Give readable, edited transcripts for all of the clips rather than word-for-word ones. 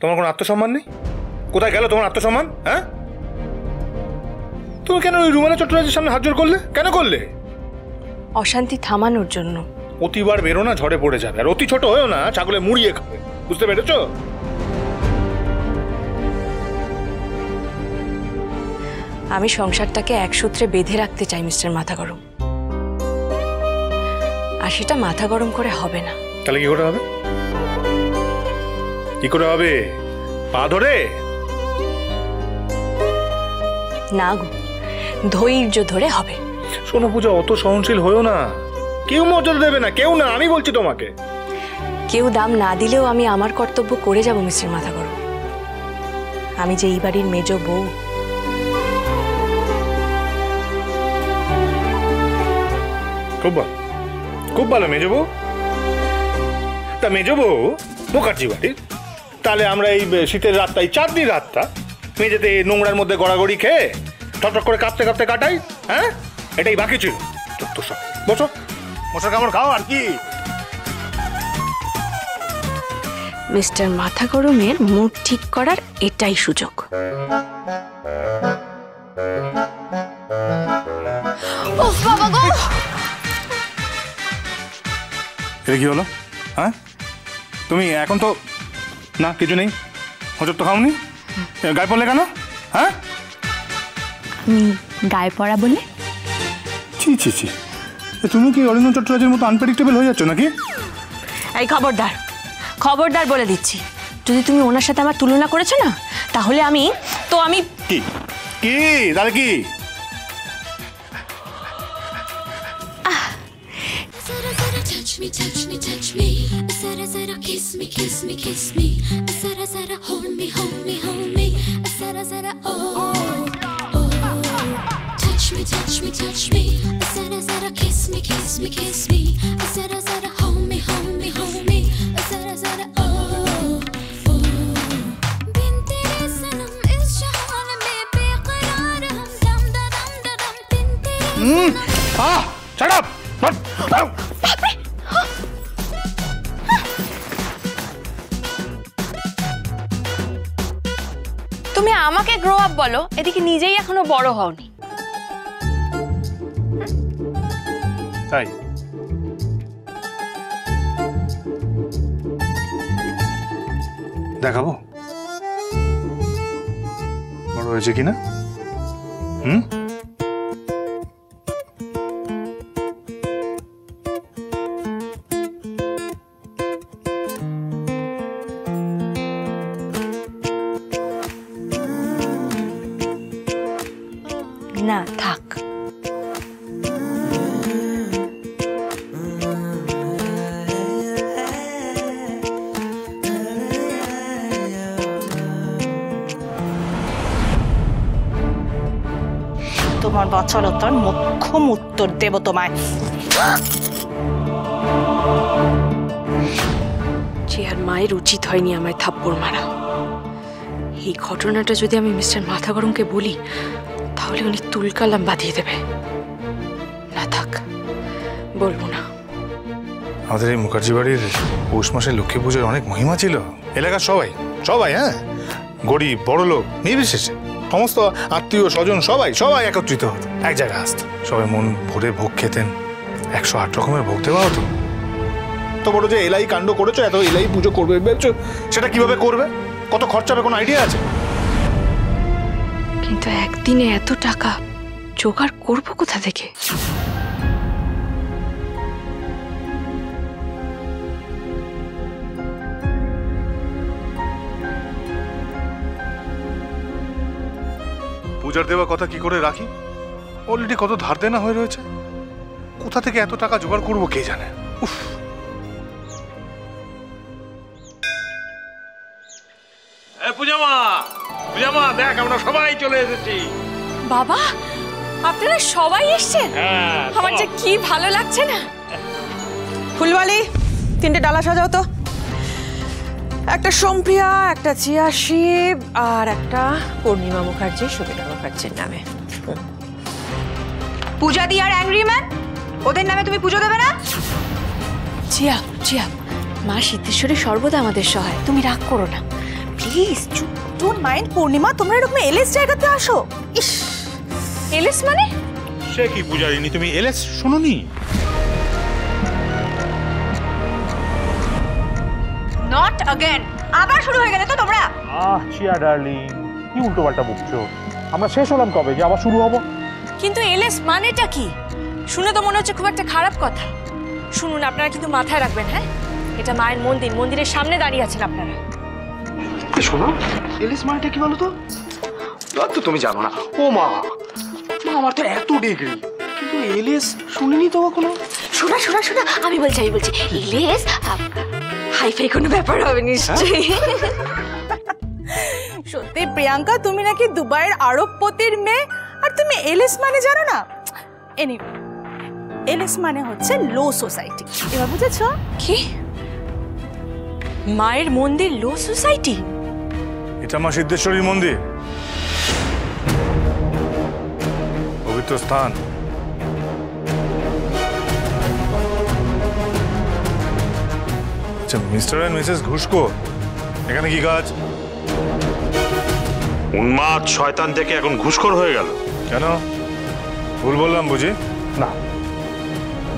তোমার কোনো আত্মসম্মান নেই? কোথায় গেল তোমার আত্মসম্মান? হ্যাঁ, তুমি কেন ওই রুমানা চট্টরাজের সামনে হাত জোড় করলে? কেন করলে? অশান্তি থামানোর জন্য। অতিবার বেরো না, ঝড়ে পড়ে যাবে। আর অতি ছোট হয়েও না, ছাগলে মুড়িয়ে খাবে। বুঝতে পেরেছো? আমি সংসারটাকে এক সূত্রে বেঁধে রাখতে চাই মিস্টার মাথা গরম, আর সেটা মাথা গরম করে হবে না। তাহলে কি করে হবে? কি করে হবে? পা ধরে? না গো, ধৈর্য ধরে হবে। শোনো পূজা, অত সহনশীল হয়েও না। কেউ মর্যাদা দেবে না, কেউ না, আমি বলছি তোমাকে। কেউ দাম না দিলেও আমি আমার কর্তব্য করে যাব মিস্টার মাথা গরম। আমি যে এই বাড়ির মেজ বউ। খুব ভালো, খুব ভালো মেজ বউ। তা মেজ বউ মুখার্জি বাড়ির, তাহলে আমরা এই শীতের রাতটা, এই 4 দিন রাতটা মেঝেতে নোংরার মধ্যে গড়াগড়ি খেয়ে ঠকঠক করে কাঁপতে কাঁপতে কাটাই। হ্যাঁ, এটাই বাকি ছিল। তো সব বসো, মশার কামড় খাও আর কি। মিস্টার মাথা গরমের মুড ঠিক করার এটাই সুযোগ। ওহ বাবা গো! এটা কি হলো? হ্যাঁ, তুমি এখন তো না কিছু নেই, হজর তো খাওনি, গায়ে পড়লে কেন? হ্যাঁ, আমি গায়ে পড়া বলে? ছি ছি ছি, তুমি কি অরিন্দম চট্টরাজের মতো আনপ্রেডিক্টেবল হয়ে যাচ্ছ নাকি? এই খবরদার, খবরদার বলে দিচ্ছি, যদি তুমি ওনার সাথে আমার তুলনা করেছো না, তাহলে আমি কি কি তাহলে কি? Touch me, touch me. Zara, zara, kiss me, kiss me, kiss me. Zara, zara, hold me, hold me, hold me. Zara, zara, oh, oh. Touch me, touch me, touch me. Zara, zara, kiss me, kiss me, kiss me. Zara, zara, hold me, hold me, hold me. Zara, zara, oh, oh. Bin tere sanam is jahan mein beqarar hum dam da dam. Bin tere Ah, shut up. তুমি আমাকে grow up বলো, এদিকে নিজেই এখনো বড় হওনি। তাই দেখাবো বড় হয়েছে কিনা? না থাক, তোমার বছরতার মোক্ষম উত্তর দেব তোমায়। যে আর মায়ের উচিত হয়নি আমায় থাপ্পড় মারা। এই ঘটনাটা যদি আমি মিস্টার মাথা গরমকে বলি, তাহলে উনি তুলকালাম বাঁধিয়ে দেবে। না থাক, বলবো না। আমাদের এই মুখার্জি বাড়ির পৌষ মাসে লক্ষ্মী পুজোর অনেক মহিমা ছিল। এলাকার সবাই সবাই, হ্যাঁ, গরিব বড় লোক নির্বিশেষে সমস্ত আত্মীয় স্বজন সবাই সবাই একত্রিত হতো, এক জায়গায় আসতো, সবাই মন ভরে ভোগ খেতেন। 108 রকমের ভোগ দেওয়া হতো। তো বড় যে এলাই কাণ্ড করেছো, এত এলাই পুজো করবে ভেবেছো, সেটা কিভাবে করবে, কত খরচা হবে, কোনো আইডিয়া আছে? কিন্তু একদিনে এত টাকা জোগাড় করবো কোথা থেকে? পূজার দেওয়া কথা কি করে রাখি? অলরেডি কত ধার দেনা হয়ে রয়েছে। কোথা থেকে এত টাকা জোগাড় করবো কে জানে। উফ, পূজামা, পূজামা দেখ, আমরা সবাই চলে এসেছি। বাবা, আপনারা সবাই এসেছেন? আমার যে কি ভালো লাগছে না। ফুলবালি, 3টে ডালা সাজাও তো। একটা সোমপ্রিয়া, একটা চিয়াশিব, আর একটা পূর্ণিমা মুখার্জি, সুবিধা মুখার্জির নামে। পূজা দি আর অ্যাংরি ম্যান, ওদের নামে তুমি পুজো দেবে না? জিয়া জিয়া, মা সিদ্ধেশ্বরী সর্বদা আমাদের সহায়, তুমি রাগ করো না। প্লিজ ডোন্ট মাইন্ড পূর্ণিমা, তোমরা এরকম এলএস জায়গাতে আসো। ইস, এলিস মানে সে কি পূজারিনী, তুমি এলএস শুনোনি? Not again. আবার শুরু হয়ে গেলে তো তোমরা। চিয়া ডার্লিং, কি উল্টোপাল্টা বকছো? আমরা শেষ হলাম কবে যে আবার শুরু হবো? কিন্তু এলএস মানেটা কি? শুনে তো মনে হচ্ছে খুব একটা খারাপ কথা। শুনুন, আপনারা কিন্তু মাথায় রাখবেন, হ্যাঁ? এটা মায়ের মন্দির, মন্দিরের সামনে দাঁড়িয়ে আছেন আপনারা। শোনো, এলিস মানেটা কি বলো তো? তো তুমি জানো না। ও মা, আমার তো এত ডিগ্রি, কিন্তু এলিস শুনিনি তো কখনো। শোনা শোনা শোনা, আমি বলছি এলএস হাইফাই কোনো ব্যাপার হবে নিশ্চয়ই। সত্যি প্রিয়াঙ্কা, তুমি নাকি দুবাইয়ের আরবপতির মেয়ে, আর তুমি এলএস মানে জানো না? এনিওয়ে, এলএস মানে হচ্ছে লো সোসাইটি। এবার বুঝেছো? কি? মায়ের মন্দির লো সোসাইটি? এটা মা সিদ্ধেশ্বরীর মন্দির, পবিত্র স্থান। আচ্ছা, মিস্টার এন্ড মিসেস ঘুষখোর, এখানে কি কাজ? উন্মাদ শয়তান থেকে এখন ঘুষখোর হয়ে গেল কেন? ভুল বললাম বুঝি? না,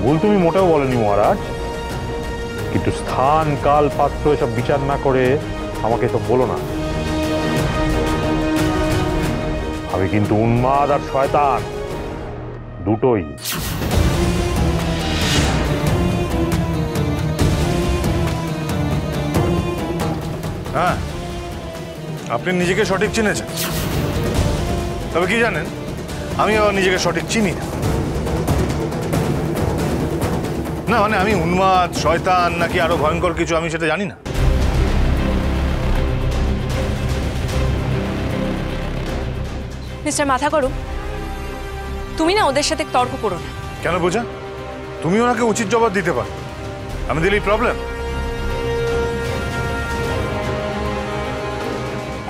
ভুল তুমি মোটেও বলেনি মহারাজ, কিন্তু স্থান কাল পাত্র এসব বিচার না করে আমাকে তো বলো না। আমি কিন্তু উন্মাদ আর শয়তান দুটোই। হ্যাঁ, আপনি নিজেকে সঠিক চিনেছেন, তবে কি জানেন, আমি আবার নিজেকে সঠিক চিনি না। না মানে আমি উন্মাদ, শয়তান নাকি আরো ভয়ঙ্কর কিছু, আমি সেটা জানি না। মিস্টার মাথা করুন, তুমি না ওদের সাথে তর্ক করো না। কেন বোঝা? তুমি ওনাকে উচিত জবাব দিতে পারো, আমি দিলেই প্রবলেম।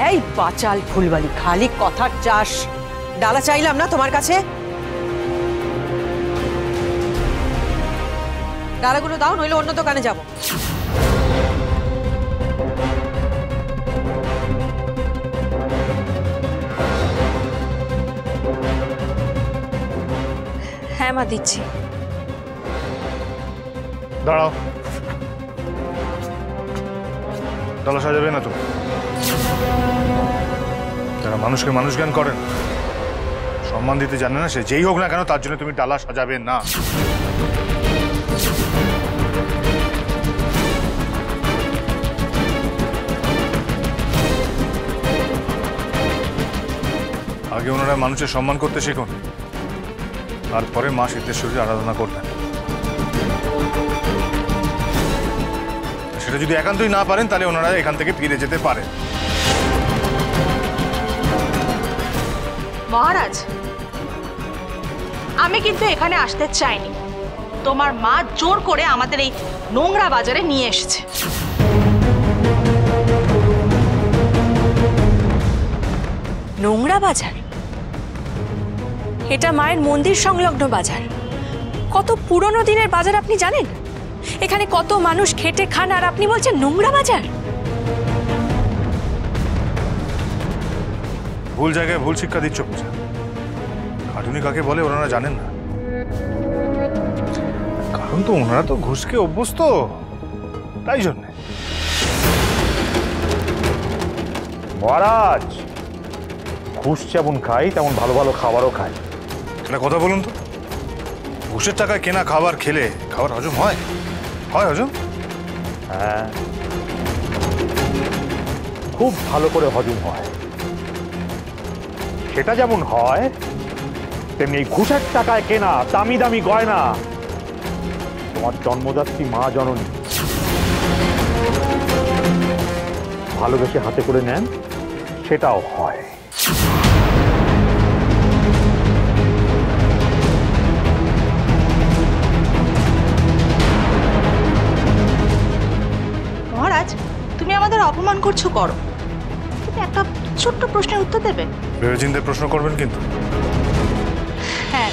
এই বাচাল ফুলবালি, খালি কথার চাষ। ডালা চাইলাম না তোমার কাছে, ডালাগুলো দাও, নইলে অন্য দোকানে যাব। হ্যাঁ মা, দিচ্ছি। দাঁড়াও, ডালা সাজাবে না তো? যারা মানুষকে মানুষ জ্ঞান করেন, সম্মান দিতে জানে না, সে যেই হোক না কেন, তার জন্য তুমি ডালা সাজাবে না। আগে ওনারা মানুষের সম্মান করতে শিখুন, তারপরে মা সিদ্ধেশ্বরীর আরাধনা করবেন। সেটা যদি একান্তই না পারেন, তাহলে ওনারা এখান থেকে ফিরে যেতে পারেন। মহারাজ, আমি কিন্তু এখানে আসতে চাইনি। তোমার মা জোর করে আমাদের এই নোংরা বাজারে নিয়ে এসেছে। নোংরা বাজার? এটা মায়ের মন্দির সংলগ্ন বাজার। কত পুরনো দিনের বাজার আপনি জানেন? এখানে কত মানুষ খেটে খান, আর আপনি বলছেন নোংরা বাজার? ভুল জায়গায় ভুল শিক্ষা দিচ্ছ পূজা। খাটুনি কাকে বলে ওনারা জানেন না, কারণ তো ওনারা তো ঘুষকে অভ্যস্ত, তাই জন্যে। মহারাজ, ঘুষ যেমন খাই তেমন ভালো ভালো খাবারও খাই। একটা কথা বলুন তো, ঘুষের টাকায় কেনা খাবার খেলে খাবার হজম হয়? হয় হজম? হ্যাঁ, খুব ভালো করে হজম হয়। সেটা যেমন হয়, তেমনি এই ঘুষের টাকায় কেনা দামি দামি গয়না তোমার জন্মদাত্রী মা জননী ভালোবেসে হাতে করে নেন, সেটাও হয়। মহারাজ, তুমি আমাদের অপমান করছো করো, কিন্তু একটা ছোট্ট প্রশ্নের উত্তর দেবে? ভেবেচিন্তে প্রশ্ন করবেন কিন্তু। হ্যাঁ।